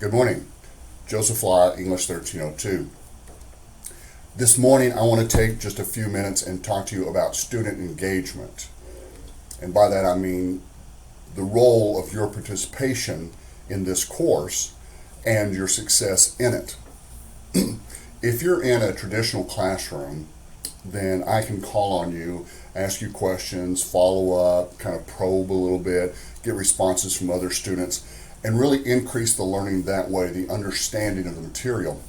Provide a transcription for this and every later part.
Good morning. Joseph Law, English 1302. This morning I want to take just a few minutes and talk to you about student engagement. And by that I mean the role of your participation in this course and your success in it. If you're in a traditional classroom, then I can call on you, ask you questions, follow up, kind of probe a little bit, get responses from other students, and really increase the learning that way, the understanding of the material.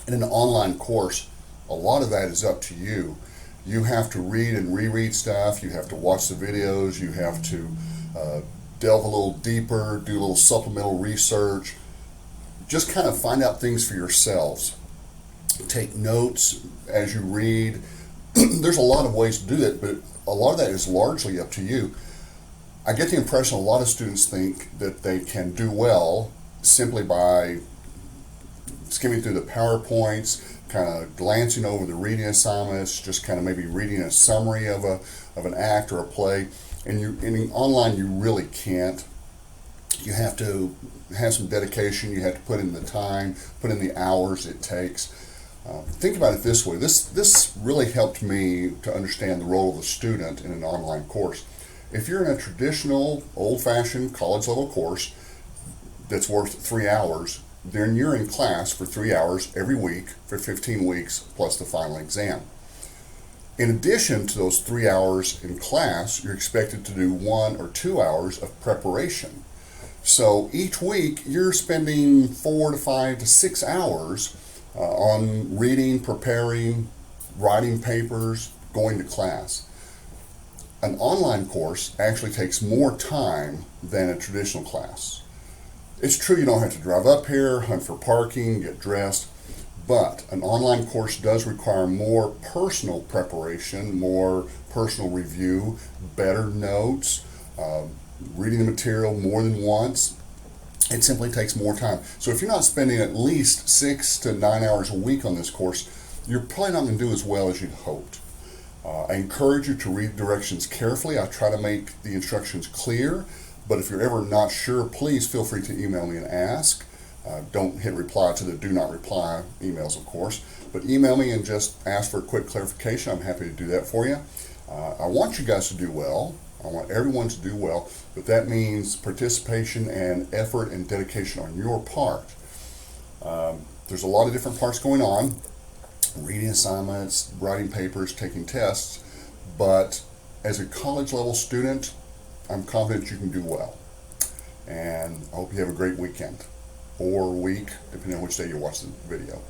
In an online course, a lot of that is up to you. You have to read and reread stuff, you have to watch the videos, you have to delve a little deeper, do a little supplemental research, just kind of find out things for yourselves. Take notes as you read. There's a lot of ways to do that, but a lot of that is largely up to you. I get the impression a lot of students think that they can do well simply by skimming through the PowerPoints, kind of glancing over the reading assignments, just kind of maybe reading a summary of an act or a play. And in online, you really can't. You have to have some dedication. You have to put in the time, put in the hours it takes. Think about it this way. This really helped me to understand the role of a student in an online course. If you're in a traditional, old-fashioned college-level course that's worth 3 hours, then you're in class for 3 hours every week for 15 weeks plus the final exam. In addition to those 3 hours in class, you're expected to do 1 or 2 hours of preparation. So each week, you're spending 4 to 5 to 6 hours on reading, preparing, writing papers, going to class. An online course actually takes more time than a traditional class. It's true you don't have to drive up here, hunt for parking, get dressed, but an online course does require more personal preparation, more personal review, better notes, reading the material more than once. It simply takes more time. So if you're not spending at least 6 to 9 hours a week on this course, you're probably not going to do as well as you'd hoped. I encourage you to read directions carefully. I try to make the instructions clear, but if you're ever not sure, please feel free to email me and ask. Don't hit reply to the do not reply emails, of course, but email me and just ask for a quick clarification. I'm happy to do that for you. I want you guys to do well. I want everyone to do well, but that means participation and effort and dedication on your part. There's a lot of different parts going on. Reading assignments, writing papers, taking tests, but as a college level student, I'm confident you can do well. And I hope you have a great weekend or week, depending on which day you watch the video.